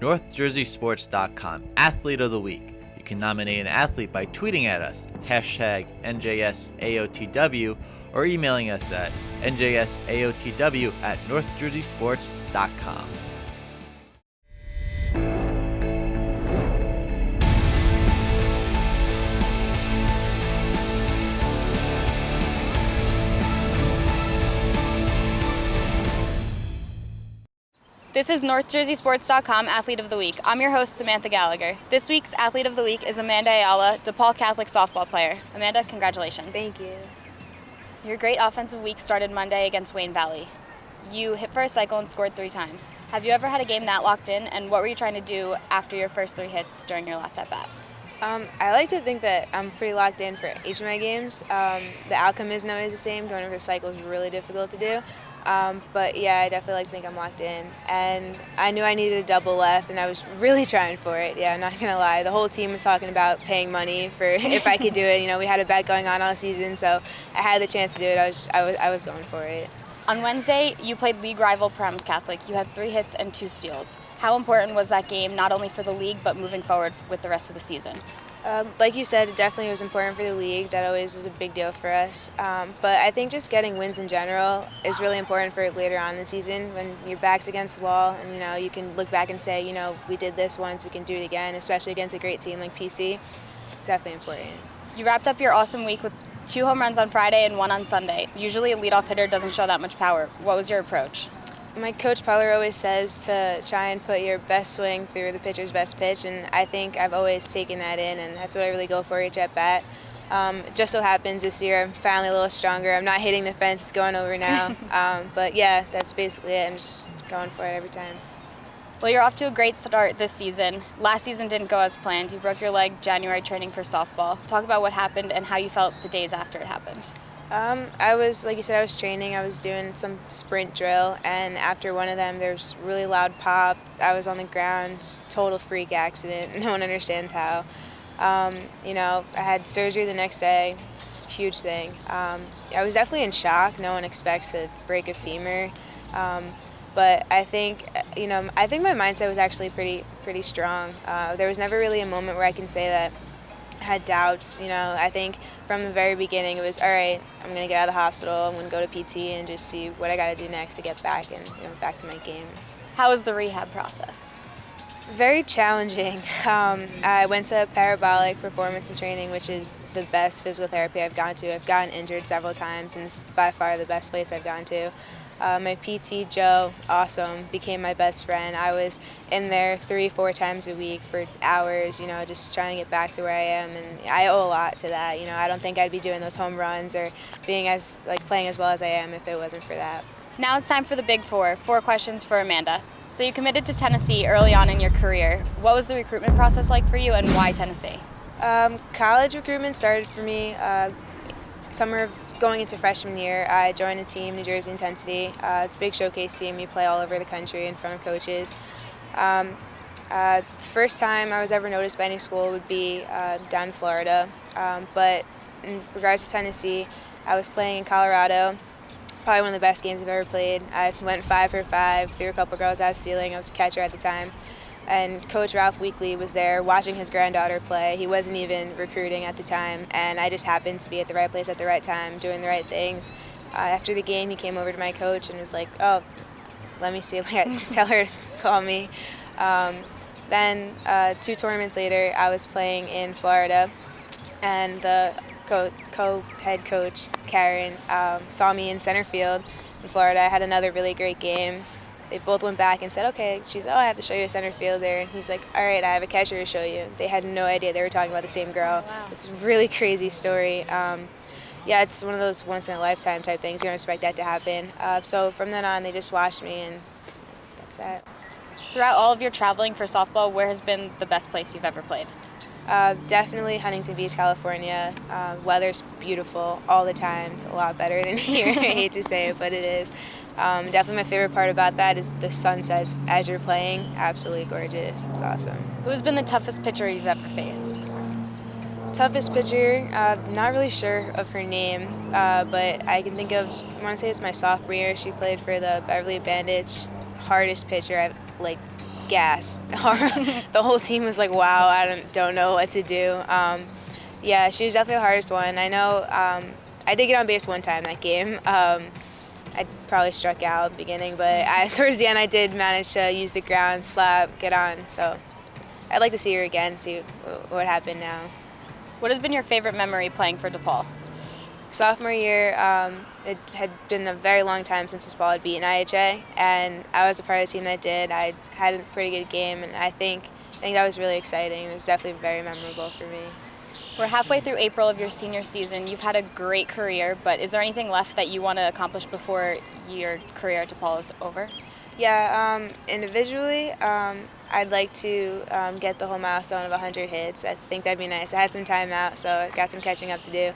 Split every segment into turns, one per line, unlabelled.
NorthJerseySports.com Athlete of the Week. You can nominate an athlete by tweeting at us, #NJSAOTW, or emailing us at njsaotw@northjerseysports.com.
This is NorthJerseySports.com Athlete of the Week. I'm your host, Samantha Gallagher. This week's Athlete of the Week is Amanda Ayala, DePaul Catholic softball player. Amanda, congratulations.
Thank you.
Your great offensive week started Monday against Wayne Valley. You hit for a cycle and scored 3 times. Have you ever had a game that locked in, and what were you trying to do after your first 3 hits during your last at-bat?
I like to think that I'm pretty locked in for each of my games. The outcome isn't always the same. Going for a cycle is really difficult to do. But yeah, I definitely like to think I'm locked in. And I knew I needed a double left, and I was really trying for it. Yeah, I'm not going to lie. The whole team was talking about paying money for if I could do it. You know, we had a bet going on all season, so I had the chance to do it. I was going for it.
On Wednesday, you played league rival Paramus Catholic. You had 3 hits and 2 steals. How important was that game, not only for the league, but moving forward with the rest of the season?
Like you said, it definitely was important for the league. That always is a big deal for us. But I think just getting wins in general is really important for later on in the season when your back's against the wall and, you know, you can look back and say, you know, we did this once, we can do it again, especially against a great team like PC. It's definitely important.
You wrapped up your awesome week with 2 home runs on Friday and 1 on Sunday. Usually a leadoff hitter doesn't show that much power. What was your approach?
My coach Peller always says to try and put your best swing through the pitcher's best pitch, and I think I've always taken that in, and that's what I really go for each at bat. It just so happens this year I'm finally a little stronger. I'm not hitting the fence, it's going over now. But yeah, that's basically it. I'm just going for it every time.
Well, you're off to a great start this season. Last season didn't go as planned. You broke your leg January training for softball. Talk about what happened and how you felt the days after it happened.
I was, like you said, I was training. I was doing some sprint drill, and after one of them, there was really loud pop. I was on the ground, total freak accident. No one understands how. You know, I had surgery the next day. It's a huge thing. I was definitely in shock. No one expects to break a femur. But I think, you know, I think my mindset was actually pretty strong. There was never really a moment where I can say that I had doubts. You know, I think from the very beginning it was, all right, I'm going to get out of the hospital, I'm going to go to PT and just see what I got to do next to get back and, you know, back to my game.
How was the rehab process?
Very challenging. I went to Parabolic Performance and Training, which is the best physical therapy I've gone to. I've gotten injured several times, and it's by far the best place I've gone to. My PT, Joe, awesome, became my best friend. I was in there 3-4 times a week for hours, you know, just trying to get back to where I am, and I owe a lot to that. You know, I don't think I'd be doing those home runs or being as, like, playing as well as I am if it wasn't for that.
Now it's time for the Big Four. 4 questions for Amanda. So you committed to Tennessee early on in your career. What was the recruitment process like for you, and why Tennessee?
College recruitment started for me summer of going into freshman year. I joined a team, New Jersey Intensity. It's a big showcase team. You play all over the country in front of coaches. The first time I was ever noticed by any school would be down in Florida. But in regards to Tennessee, I was playing in Colorado. Probably one of the best games I've ever played. I went 5 for 5, threw a couple girls out of ceiling. I was a catcher at the time. And Coach Ralph Weekly was there watching his granddaughter play. He wasn't even recruiting at the time, and I just happened to be at the right place at the right time, doing the right things. After the game, he came over to my coach and was like, oh, let me see, tell her to call me. Then 2 tournaments later, I was playing in Florida, and the co-head coach, Karen, saw me in center field in Florida. I had another really great game. They both went back and said, okay, I have to show you a center fielder. And he's like, all right, I have a catcher to show you. They had no idea they were talking about the same girl.
Wow.
It's a really crazy story. Yeah, it's one of those once-in-a-lifetime type things. You don't expect that to happen. So from then on, they just watched me, and that's that.
Throughout all of your traveling for softball, where has been the best place you've ever played?
Definitely Huntington Beach, California. Weather's beautiful all the time. It's a lot better than here. I hate to say it, but it is. Definitely my favorite part about that is the sunsets as you're playing. Absolutely gorgeous. It's awesome.
Who's been the toughest pitcher you've ever faced?
Toughest pitcher, not really sure of her name, but I can think of, I want to say it's my sophomore year. She played for the Beverly Bandits. Hardest pitcher I've gassed. The whole team was like, wow, I don't know what to do. Yeah, she was definitely the hardest one. I know I did get on base one time that game. I probably struck out at the beginning, but towards the end I did manage to use the ground, slap, get on. So I'd like to see her again, see what happened now.
What has been your favorite memory playing for DePaul?
Sophomore year, it had been a very long time since DePaul had beaten IHA, and I was a part of the team that did. I had a pretty good game, and I think that was really exciting. It was definitely very memorable for me.
We're halfway through April of your senior season. You've had a great career, but is there anything left that you want to accomplish before your career at DePaul is over?
Yeah, individually, I'd like to get the whole milestone of 100 hits. I think that'd be nice. I had some time out, so I got some catching up to do.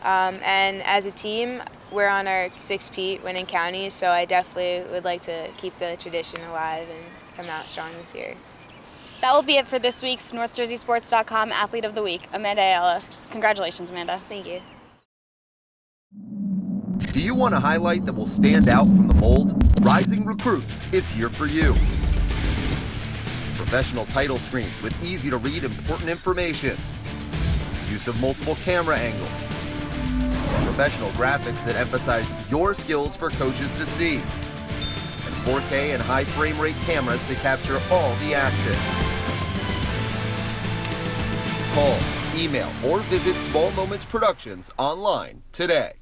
And as a team, we're on our 6th Pete winning counties, so I definitely would like to keep the tradition alive and come out strong this year.
That will be it for this week's NorthJerseySports.com Athlete of the Week, Amanda Ayala. Congratulations, Amanda.
Thank you.
Do you want a highlight that will stand out from the mold? Rising Recruits is here for you. Professional title screens with easy-to-read important information. Use of multiple camera angles. Professional graphics that emphasize your skills for coaches to see. And 4K and high frame rate cameras to capture all the action. Call, email, or visit Small Moments Productions online today.